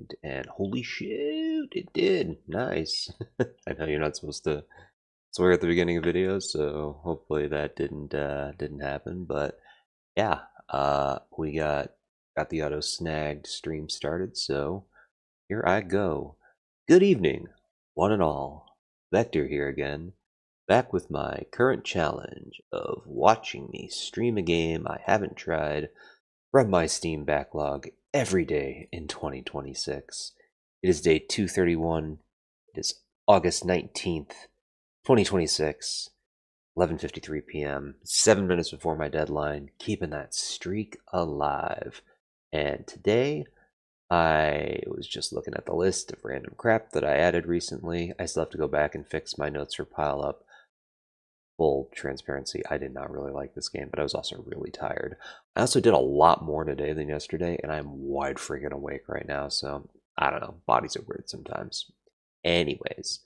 streamed, and holy shit, it did. Nice. I know you're not supposed to swear at the beginning of videos, so hopefully that didn't happen. But yeah, we got the auto snagged stream started, so here I go. Good evening, one and all. Vector here again, back with my current challenge of watching me stream a game I haven't tried from my Steam backlog every day in 2026. It is day 231. It is August 19th, 2026, 11:53 p.m., 7 minutes before my deadline, keeping that streak alive. And today, I was just looking at the list of random crap that I added recently. I still have to go back and fix my notes for pile up. Full transparency, I did not really like this game, but I was also really tired. I also did a lot more today than yesterday, and I'm wide freaking awake right now, so I don't know. Bodies are weird sometimes. Anyways,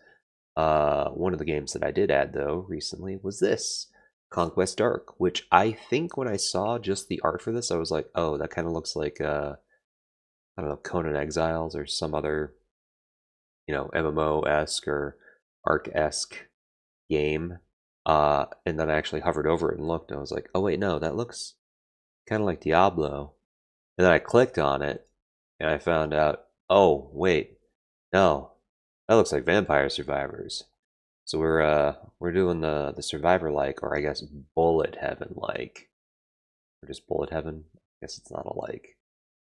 one of the games that I did add, though, recently was this, Conquest Dark, which I think when I saw just the art for this, I was like, oh, that kind of looks like, I don't know, Conan Exiles or some other, MMO-esque or Ark-esque game. And then I actually hovered over it and looked, and I was like, oh wait, no, that looks kind of like Diablo. And then I clicked on it, and I found out, oh wait, no, that looks like Vampire Survivors. So we're doing the Survivorlike, or I guess Bullet Heaven like, or just Bullet Heaven. I guess it's not a like.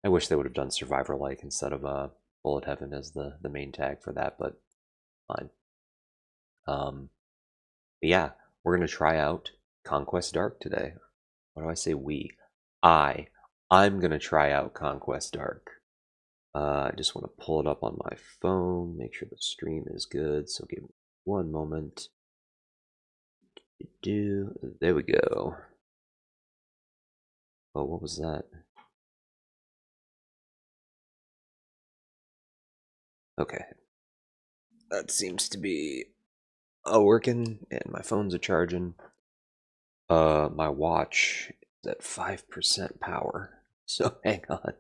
I wish they would have done Survivorlike instead of Bullet Heaven as the main tag for that, but fine. But yeah, we're gonna try out Conquest Dark today. Why do I say we? I'm gonna try out Conquest Dark. I just want to pull it up on my phone, make sure the stream is good. So give me one moment. There we go. Oh, what was that? Okay, that seems to be working, and my phones are charging. My watch is at 5% power, so hang on.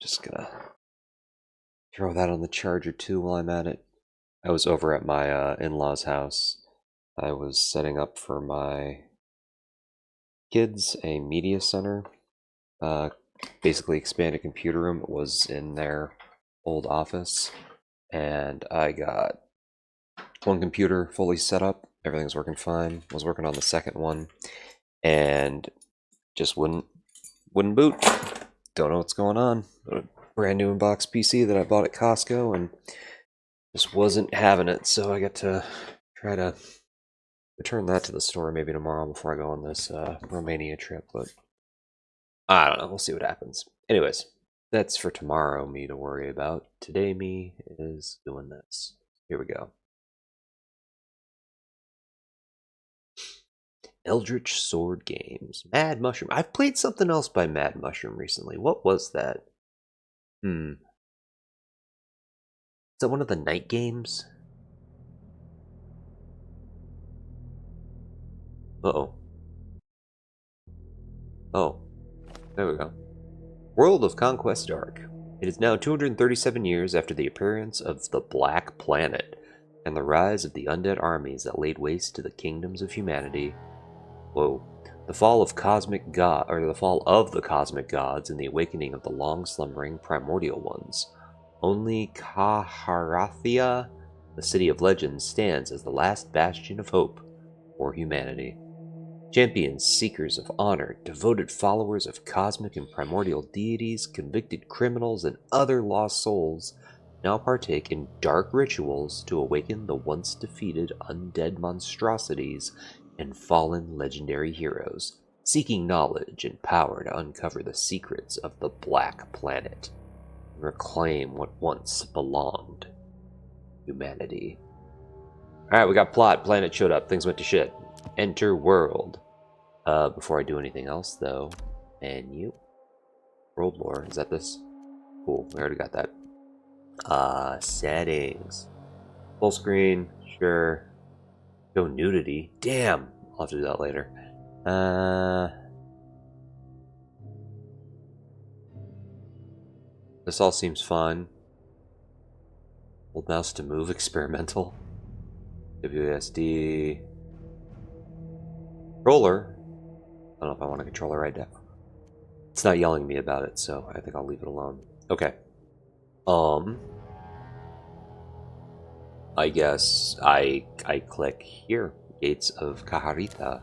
Just gonna throw that on the charger too while I'm at it. I was over at my in-laws' house. I was setting up for my kids a media center. Basically expanded computer room was in their old office, and I got one computer fully set up. Everything's working fine. Was working on the second one, and just wouldn't boot. Don't know what's going on. A brand new in-box PC that I bought at Costco, and just wasn't having it. So I got to try to return that to the store maybe tomorrow before I go on this Romania trip. But I don't know. We'll see what happens. Anyways, that's for tomorrow me to worry about. Today me is doing this. Here we go. Eldritch Sword Games. Mad Mushroom. I've played something else by Mad Mushroom recently. What was that? Is that one of the night games? Uh-oh. Oh. There we go. World of Conquest Dark. It is now 237 years after the appearance of the Black Planet and the rise of the undead armies that laid waste to the kingdoms of humanity. Whoa. The fall of the cosmic gods and the awakening of the long-slumbering primordial ones. Only Kaharathia, the city of legends, stands as the last bastion of hope for humanity. Champions, seekers of honor, devoted followers of cosmic and primordial deities, convicted criminals, and other lost souls now partake in dark rituals to awaken the once defeated undead monstrosities and fallen legendary heroes, seeking knowledge and power to uncover the secrets of the Black Planet and reclaim what once belonged to humanity. Alright, we got plot. Planet showed up. Things went to shit. Enter world. Before I do anything else, though, menu. World lore. Is that this? Cool. We already got that. Settings. Full screen. Sure. Go nudity. Damn. I'll have to do that later. This all seems fun. Hold mouse to move, experimental. WSD. Controller. I don't know if I want a controller right now. It's not yelling at me about it, so I think I'll leave it alone. Okay. I guess I click here. Gates of Kaharita.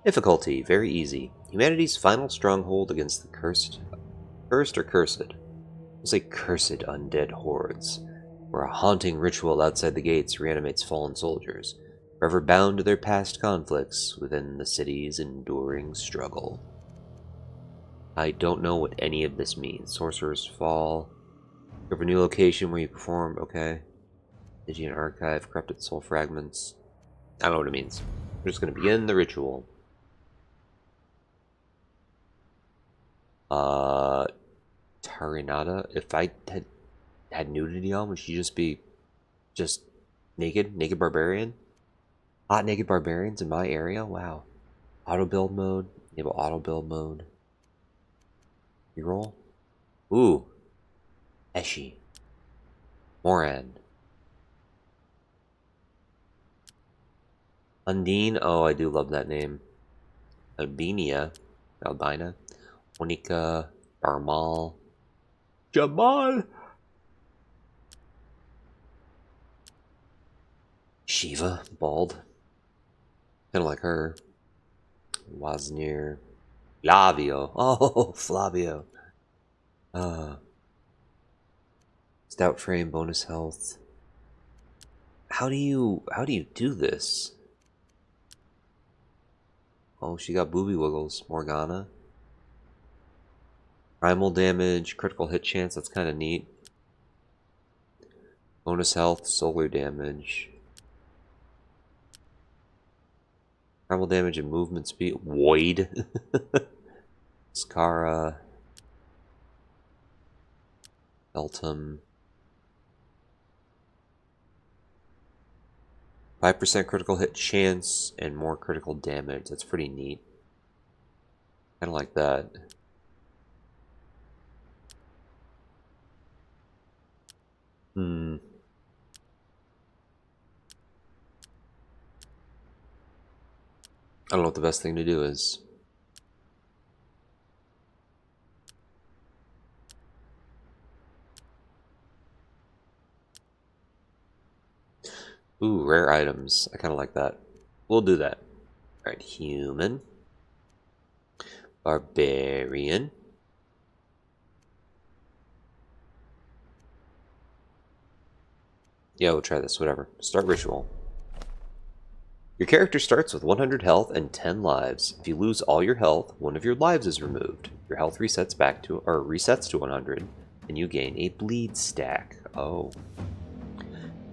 Difficulty, very easy. Humanity's final stronghold against the cursed or cursed? We'll say cursed undead hordes, where a haunting ritual outside the gates reanimates fallen soldiers, forever bound to their past conflicts within the city's enduring struggle. I don't know what any of this means. Sorcerer's Fall. You have a new location where you perform, okay. Stygian Archive, Corrupted Soul Fragments. I don't know what it means. We're just going to begin the ritual. Tarinata. If I had nudity on, would she just be naked? Naked barbarian? Hot naked barbarians in my area? Wow. Auto build mode. Enable auto build mode. Reroll. Ooh. Eshi. Moran. Undine. Oh, I do love that name. Albina. Monica. Barmal. Jamal. Shiva. Bald. Kind of like her. Woznier. Flavio. Oh, Flavio. Stout frame, bonus health. How do you do this? Oh, she got booby wiggles. Morgana. Primal damage, critical hit chance, that's kind of neat. Bonus health, solar damage. Primal damage and movement speed. Void. Skara. Beltum. 5% critical hit chance and more critical damage. That's pretty neat. Kind of like that. I don't know what the best thing to do is. Ooh, rare items. I kind of like that. We'll do that. Alright, human. Barbarian. Yeah, we'll try this, whatever. Start ritual. Your character starts with 100 health and 10 lives. If you lose all your health, one of your lives is removed. Your health resets to 100, and you gain a bleed stack. Oh.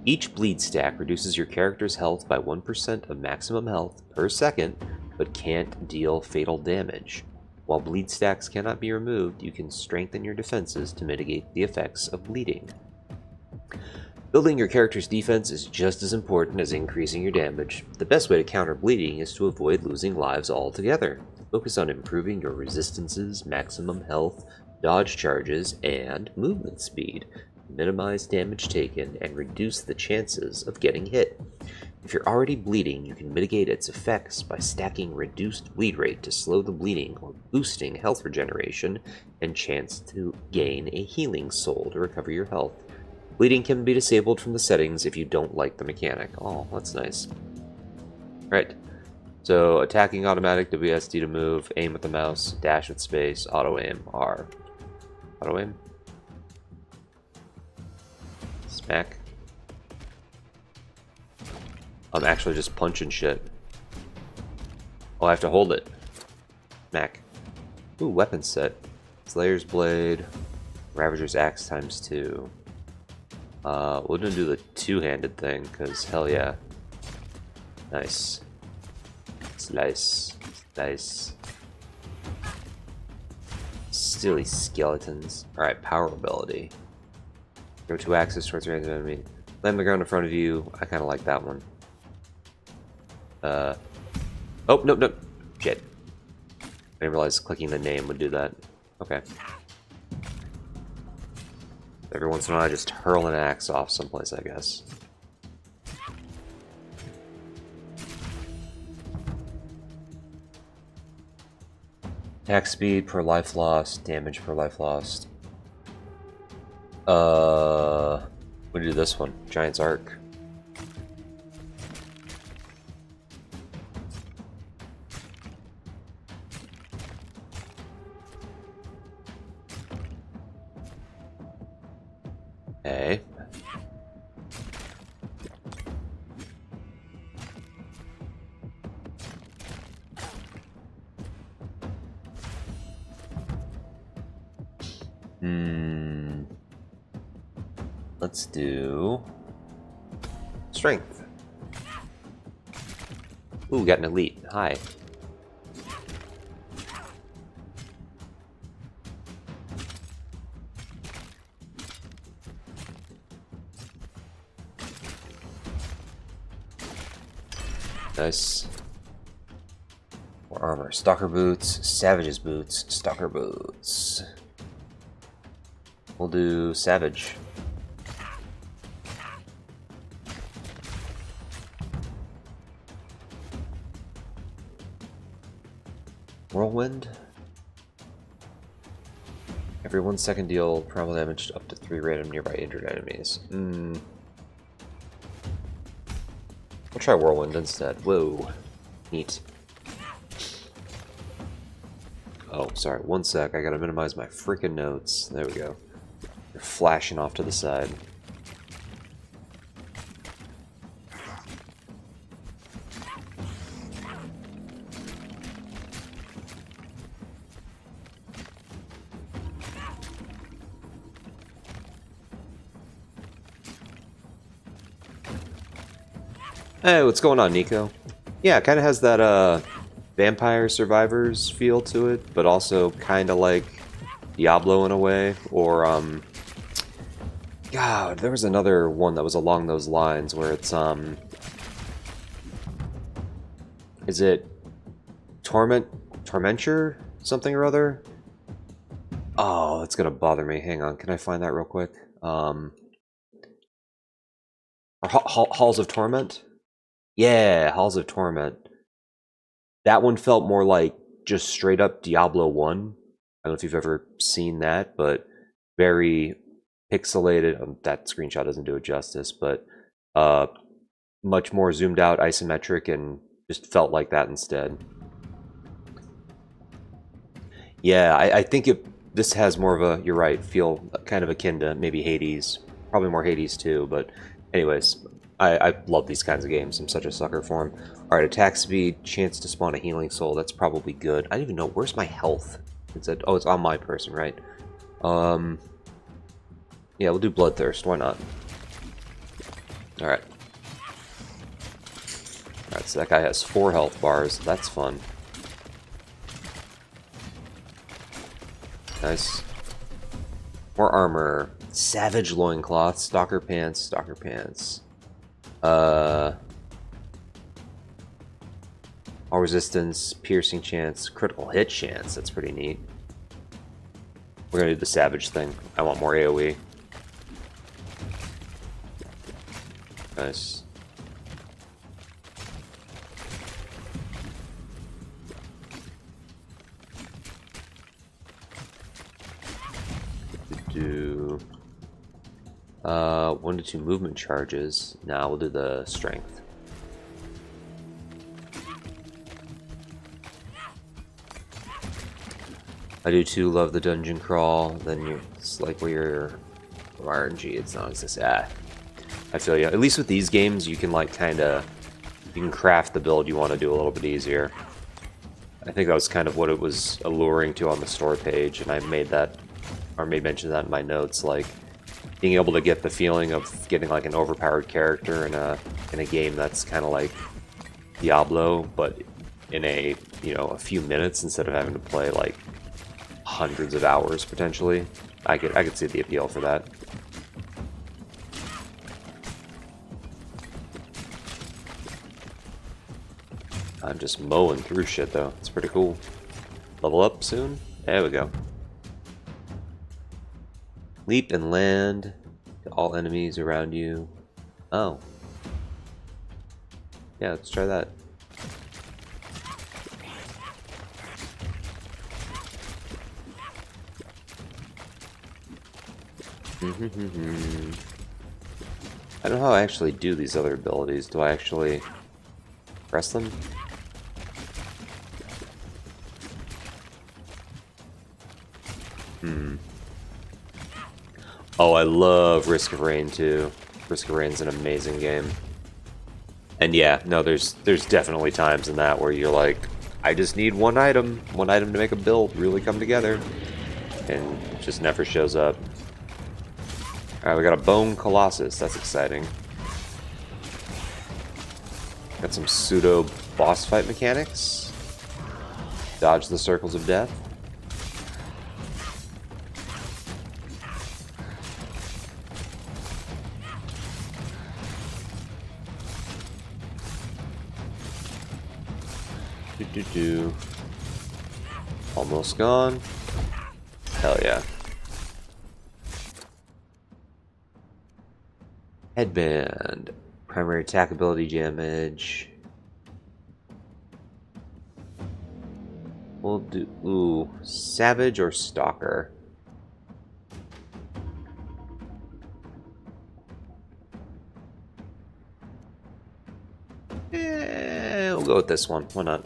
Each bleed stack reduces your character's health by 1% of maximum health per second, but can't deal fatal damage. While bleed stacks cannot be removed, you can strengthen your defenses to mitigate the effects of bleeding. Building your character's defense is just as important as increasing your damage. The best way to counter bleeding is to avoid losing lives altogether. Focus on improving your resistances, maximum health, dodge charges, and movement speed. Minimize damage taken and reduce the chances of getting hit. If you're already bleeding, you can mitigate its effects by stacking reduced bleed rate to slow the bleeding or boosting health regeneration and chance to gain a healing soul to recover your health. Bleeding can be disabled from the settings if you don't like the mechanic. Oh, that's nice. Right. So, attacking automatic, WSD to move, aim with the mouse, dash with space, auto aim, R. Auto aim. Smack. I'm actually just punching shit. Oh, I have to hold it. Smack. Ooh, weapon set. Slayer's Blade. Ravager's Axe ×2. We're gonna do the two-handed thing, because hell yeah. Nice. Slice. Slice. Silly skeletons. Alright, power ability. Go 2 axes towards your enemy. Land the ground in front of you. I kinda like that one. Oh, nope. Shit. I didn't realize clicking the name would do that. Okay. Every once in a while I just hurl an axe off someplace, I guess. Attack speed per life lost, damage per life lost. We do this one. Giant's Arc. Okay. Let's do strength. Ooh, got an elite. Hi. Nice. More armor. Stalker boots, Savage's boots, Stalker boots. We'll do Savage. Whirlwind. Every 1 second deal primal damage up to 3 random nearby injured enemies. We'll try Whirlwind instead. Whoa. Neat. Oh, sorry. 1 sec. I gotta minimize my freaking notes. There we go. They're flashing off to the side. Hey, what's going on, Nico? Yeah, it kind of has that Vampire Survivors feel to it, but also kind of like Diablo in a way, or God, there was another one that was along those lines where it's is it Tormenture something or other? Oh, that's gonna bother me. Hang on, can I find that real quick? Or Halls of Torment? Yeah, Halls of Torment. That one felt more like just straight up Diablo 1. I don't know if you've ever seen that, but very pixelated. That screenshot doesn't do it justice, but much more zoomed out, isometric, and just felt like that instead. Yeah, I think this has more of a, you're right, feel kind of akin to maybe Hades. Probably more Hades too, but anyways, I love these kinds of games. I'm such a sucker for them. Alright, attack speed, chance to spawn a healing soul. That's probably good. I don't even know. Where's my health? It's on my person, right? Yeah, we'll do Bloodthirst. Why not? Alright. Alright, so that guy has 4 health bars. That's fun. Nice. More armor. Savage loincloth. Stalker pants. Stalker pants. All resistance, piercing chance, critical hit chance. That's pretty neat. We're gonna do the Savage thing. I want more AoE. Nice. Do 1 to 2 movement charges. Now we'll do the strength. I do too love the dungeon crawl. Then it's like where you're RNG. It's not just I feel you. At least with these games, you can like you can craft the build you want to do a little bit easier. I think that was kind of what it was alluring to on the store page, and I made that, or made mention of that in my notes, like being able to get the feeling of getting like an overpowered character in a game that's kind of like Diablo, but in a few minutes instead of having to play like hundreds of hours potentially. I could see the appeal for that. I'm just mowing through shit though. It's pretty cool. Level up soon? There we go. Leap and land to all enemies around you. Oh. Yeah, let's try that. I don't know how I actually do these other abilities. Do I actually press them? Oh, I love Risk of Rain too. Risk of Rain's an amazing game. And yeah, no, there's definitely times in that where you're like, I just need one item to make a build really come together. And it just never shows up. Alright, we got a Bone Colossus. That's exciting. Got some pseudo boss fight mechanics. Dodge the circles of death. Almost gone. Hell yeah. Headband. Primary attack ability damage. We'll do... Ooh. Savage or Stalker? We'll go with this one. Why not?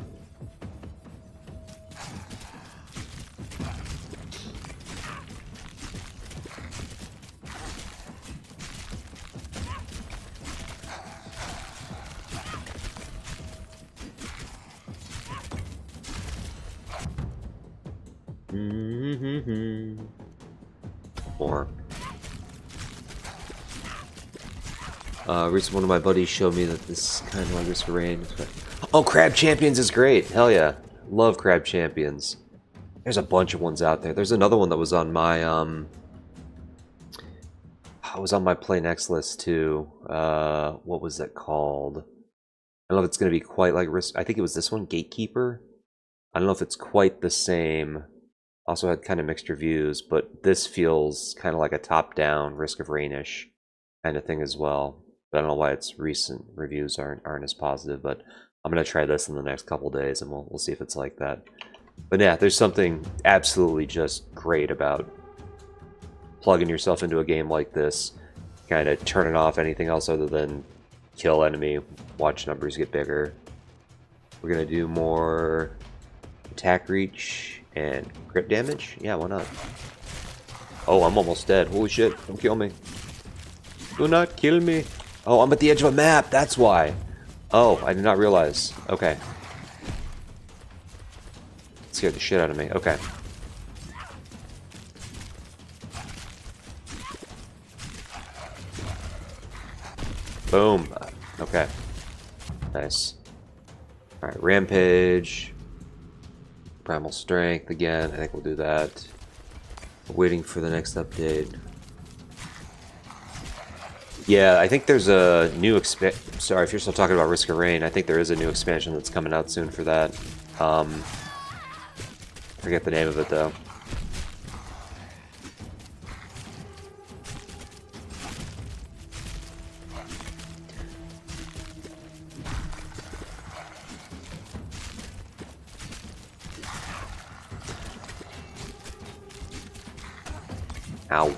More. Recently one of my buddies showed me that this kind of like Risk of Rain. Oh, Crab Champions is great! Hell yeah. Love Crab Champions. There's a bunch of ones out there. There's another one that was on my, Play Next list too. What was that called? I don't know if it's going to be quite like Risk... I think it was this one, Gatekeeper. I don't know if it's quite the same. Also had kind of mixed reviews, but this feels kind of like a top-down Risk of Rain-ish kind of thing as well. But I don't know why its recent reviews aren't as positive, but I'm going to try this in the next couple days, and we'll see if it's like that. But yeah, there's something absolutely just great about plugging yourself into a game like this, kind of turning off anything else other than kill enemy, watch numbers get bigger. We're going to do more attack reach and crit damage. Yeah, why not? Oh, I'm almost dead. Holy shit, don't kill me. Do not kill me. Oh, I'm at the edge of a map, that's why. Oh, I did not realize. Okay. Scared the shit out of me. Okay. Boom. Okay. Nice. Alright, Rampage. Primal Strength again. I think we'll do that. Waiting for the next update. Yeah, I think there's a new sorry, if you're still talking about Risk of Rain, I think there is a new expansion that's coming out soon for that. Forget the name of it though. Ow.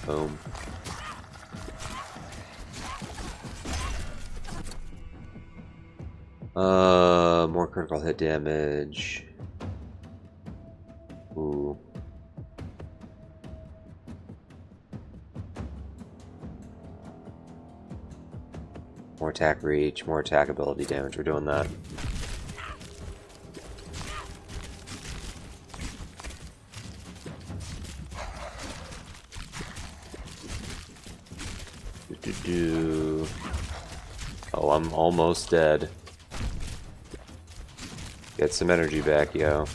Boom. More critical hit damage. Ooh. More attack reach, more attack ability damage. We're doing that. Oh, I'm almost dead. Get some energy back, yo.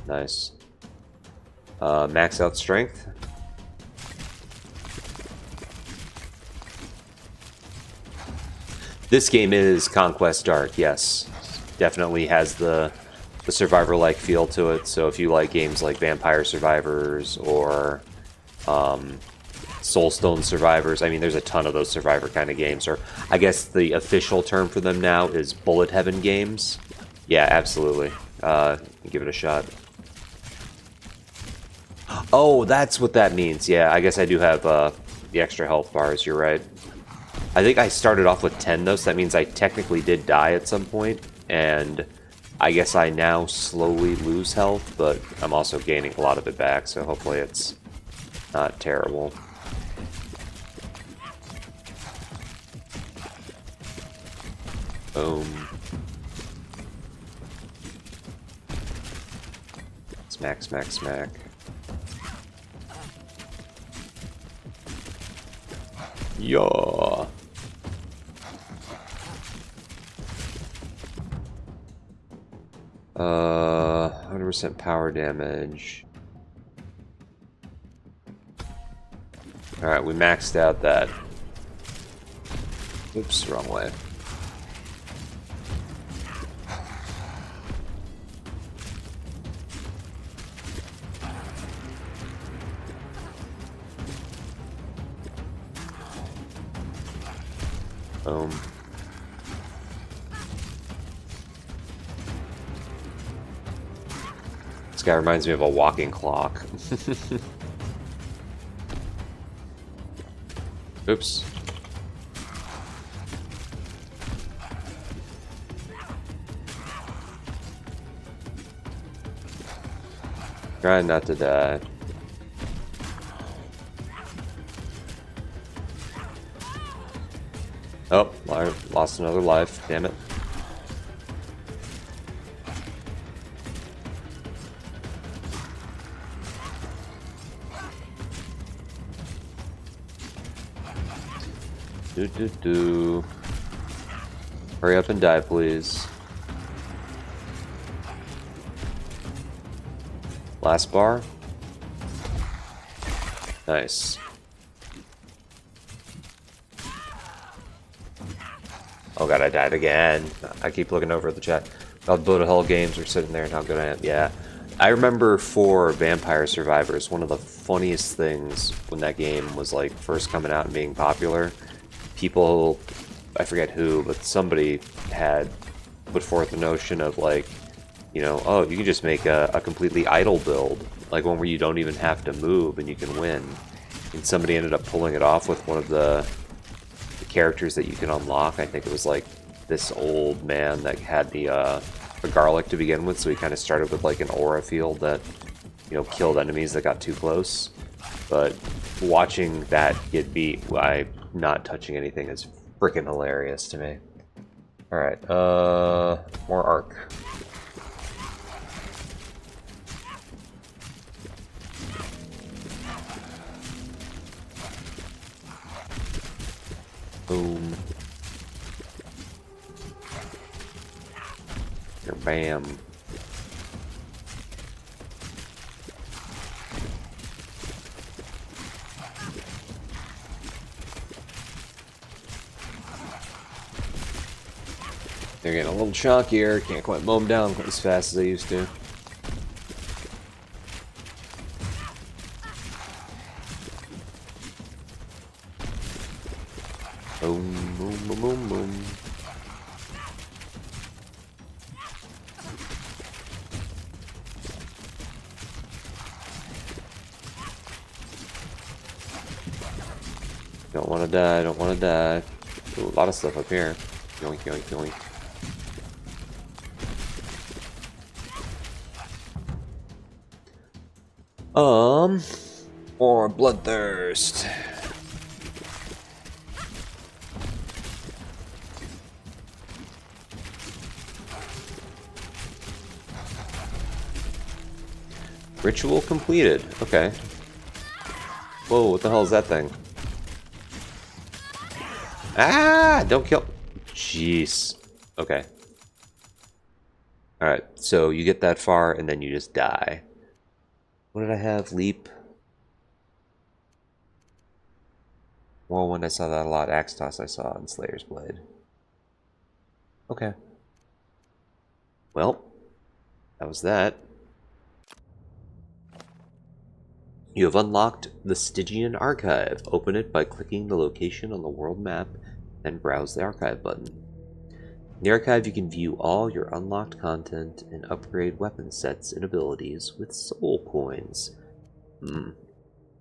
Nice. Max out strength. This game is Conquest Dark, yes. Definitely has the the Survivor-like feel to it. So if you like games like Vampire Survivors or Soulstone Survivors, I mean, there's a ton of those Survivor kind of games. Or I guess the official term for them now is Bullet Heaven games. Yeah, absolutely. Give it a shot. Oh, that's what that means. Yeah, I guess I do have the extra health bars. You're right. I think I started off with 10, though, so that means I technically did die at some point, and I guess I now slowly lose health, but I'm also gaining a lot of it back, so hopefully it's not terrible. Boom. Smack, smack, smack. Yeah. 100% power damage. Alright, we maxed out that. Oops, wrong way. Boom. This guy reminds me of a walking clock. Oops. Trying not to die. Oh, I lost another life. Damn it. Do. Hurry up and die, please. Last bar. Nice. Oh god, I died again. I keep looking over at the chat. How Build a Hell games are sitting there and how good I am. Yeah. I remember for Vampire Survivors, one of the funniest things when that game was like first coming out and being popular, people, I forget who, but somebody had put forth the notion of like, you know, oh, you can just make a completely idle build, like one where you don't even have to move and you can win. And somebody ended up pulling it off with one of the characters that you can unlock. I think it was like this old man that had the garlic to begin with, so he kind of started with like an aura field that, you know, killed enemies that got too close. But watching that get beat by not touching anything is freaking hilarious to me. Alright, more arc. Boom. Here, bam. They're getting a little chunkier. Can't quite mow them down quite as fast as they used to. Boom, boom, boom, boom, boom. Don't want to die, don't want to die. Ooh, a lot of stuff up here. Yoink, yoink, yoink. Or bloodthirst. Ritual completed. Okay. Whoa, what the hell is that thing? Ah! Don't kill. Jeez. Okay. Alright, so you get that far and then you just die. What did I have? Leap. Well, when I saw that a lot, Axe Toss I saw in Slayer's Blade. Okay. Well, That was that. You have unlocked the Stygian Archive. Open it by clicking the location on the world map, then browse the Archive button. In the Archive, you can view all your unlocked content and upgrade weapon sets and abilities with soul coins.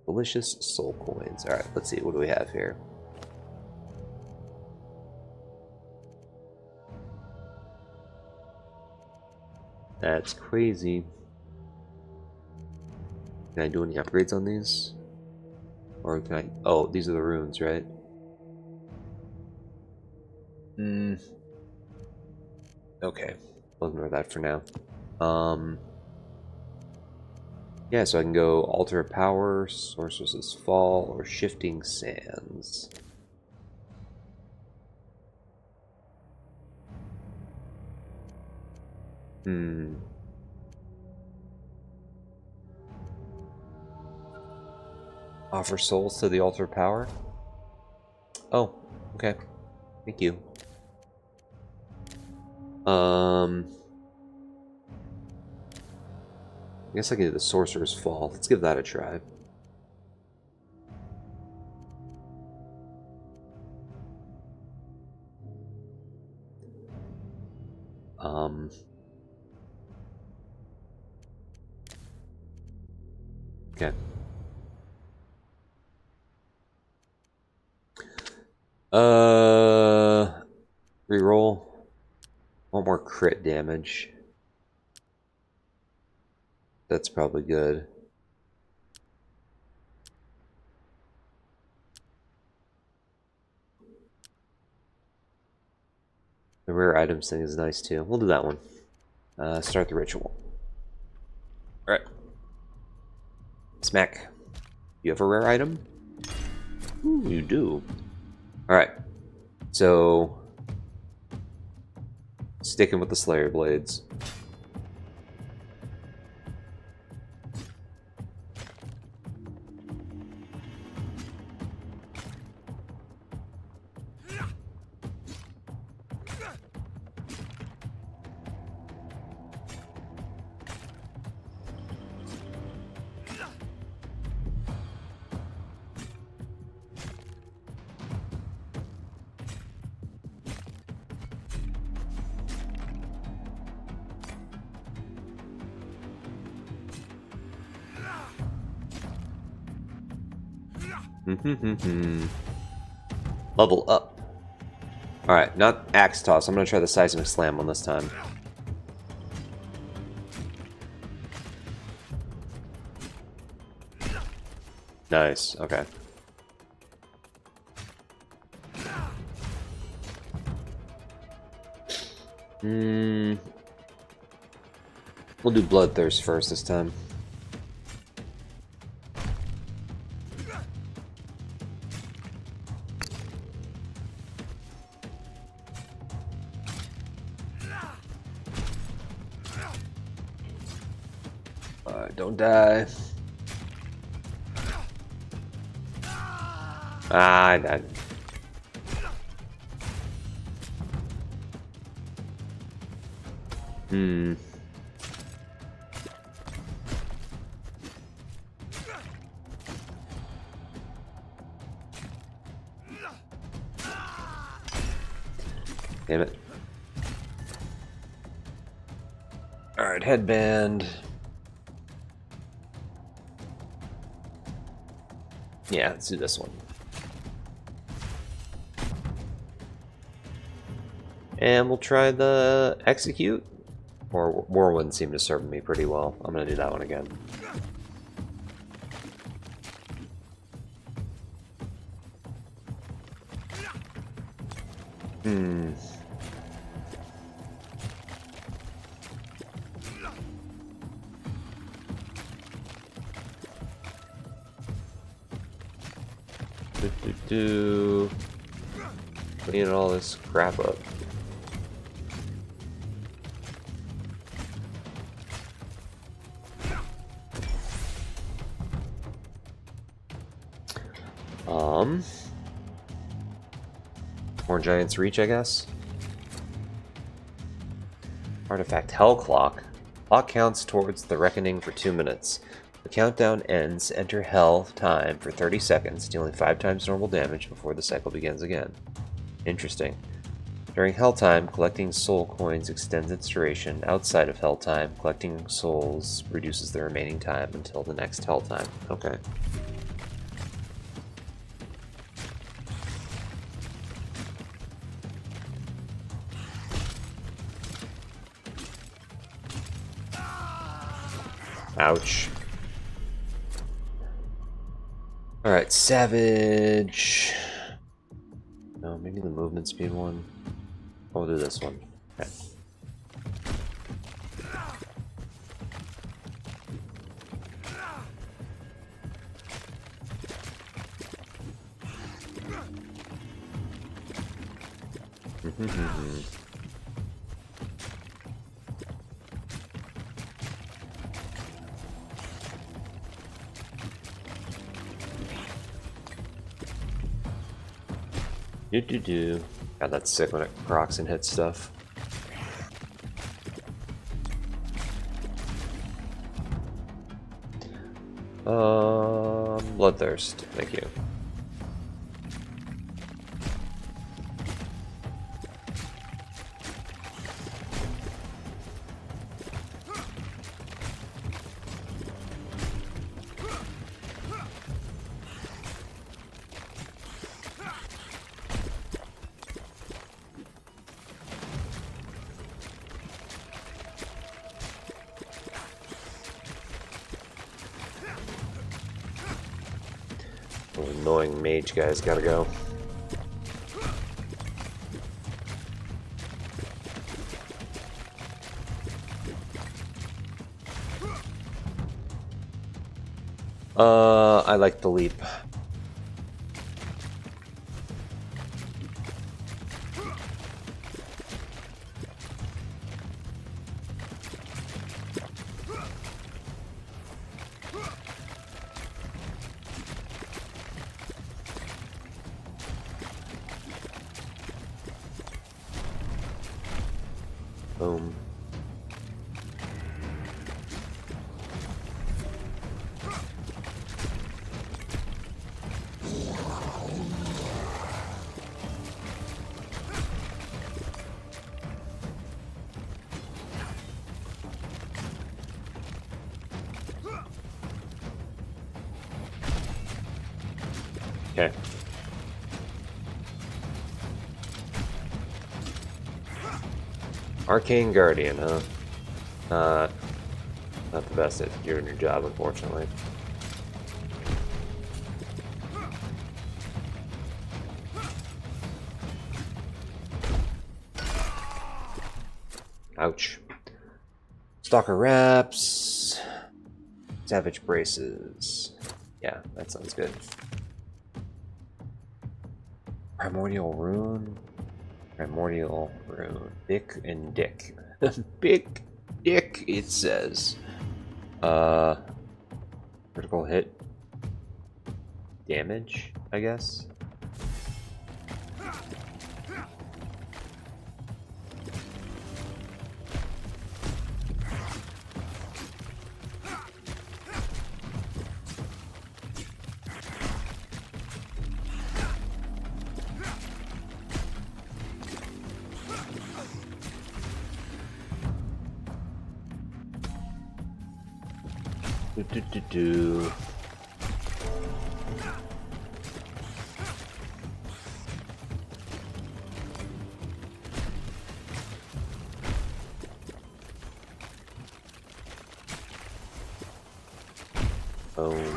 Delicious soul coins. Alright, let's see. What do we have here? That's crazy. Can I do any upgrades on these? Or can I... Oh, these are the runes, right? Okay. We'll ignore that for now. Yeah, so I can go Altar of Power, Sorceress's Fall, or Shifting Sands. Offer souls to the Altar of Power? Oh, okay. Thank you. I guess I can do the Sorcerer's Fall. Let's give that a try. Okay. Reroll. Want more crit damage. That's probably good. The rare items thing is nice too. We'll do that one. Start the ritual. Alright. Smack. You have a rare item? Ooh, you do. Alright. So... sticking with the Slayer Blades. Level up. Alright, not Axe Toss. I'm gonna try the Seismic Slam on this time. Nice, okay. We'll do Bloodthirst first this time. Don't die. Ah, I died. Damn it. Alright, headband. Yeah, let's do this one. And we'll try the Execute. Or Warwind seemed to serve me pretty well. I'm gonna do that one again. Clean all this crap up. More Giant's Reach, I guess. Artifact Hell Clock. Clock counts towards the reckoning for 2 minutes. The countdown ends. Enter hell time for 30 seconds, dealing 5 times normal damage before the cycle begins again. Interesting. During hell time, collecting soul coins extends its duration. Outside of hell time, collecting souls reduces the remaining time until the next hell time. Okay. Ouch. Alright, Savage. No, maybe the movement speed one. We'll do this one. Okay. Do. God, that's sick when it procs and hits stuff. Bloodthirst. Thank you. Annoying mage guys gotta go. I like the leap. Boom. Okay. Arcane Guardian, huh? Not the best at doing your job, unfortunately. Ouch. Stalker Wraps. Savage Braces. Yeah, that sounds good. Primordial Rune. Primordial Rune. Dick and Dick. Big Dick, it says. Critical hit. Damage, I guess. Do. Boom.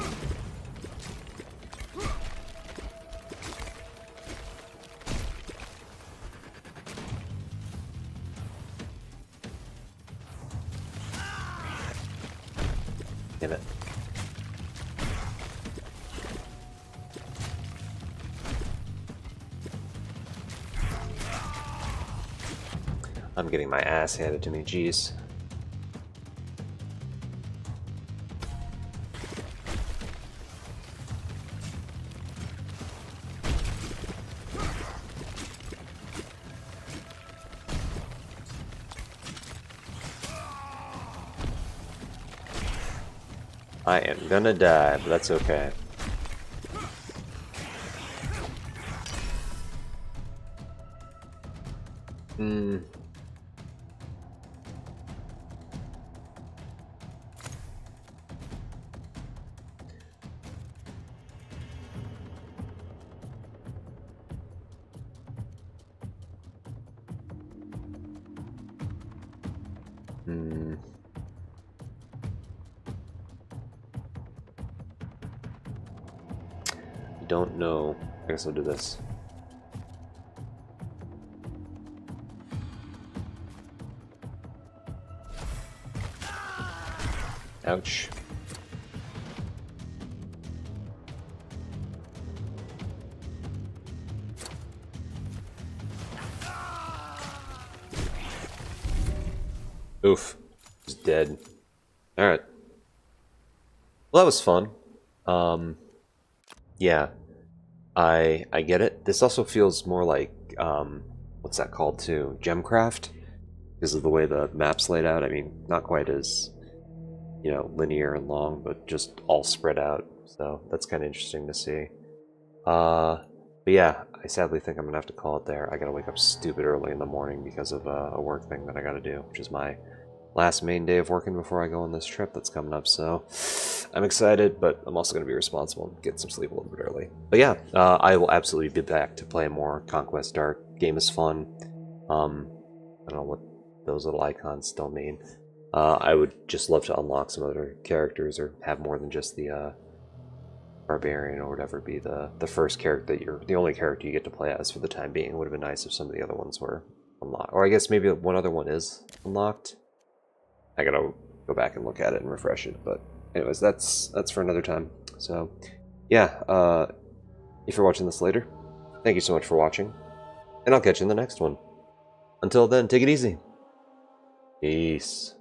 Damn it. I'm getting my ass handed to me, jeez. I am gonna die, but that's okay. Hmm. Hmm. Don't know. I guess I'll do this. Ouch. Oof. Just dead. Alright. Well, that was fun. Yeah. I get it. This also feels more like, what's that called too? Gemcraft? Because of the way the map's laid out. I mean, not quite as, you know, linear and long, but just all spread out. So that's kind of interesting to see. But yeah, I sadly think I'm gonna have to call it there. I gotta wake up stupid early in the morning because of a work thing that I gotta do, which is my last main day of working before I go on this trip that's coming up. So I'm excited, but I'm also gonna be responsible and get some sleep a little bit early. But yeah, I will absolutely be back to play more Conquest Dark. Game is fun. I don't know what those little icons still mean. I would just love to unlock some other characters or have more than just the barbarian or whatever be the first character that you're the only character you get to play as for the time being. It would have been nice if some of the other ones were unlocked, or I guess maybe one other one is unlocked. I gotta go back and look at it and refresh it. But anyways, that's for another time. So yeah, if you're watching this later, thank you so much for watching, and I'll catch you in the next one. Until then, take it easy. Peace.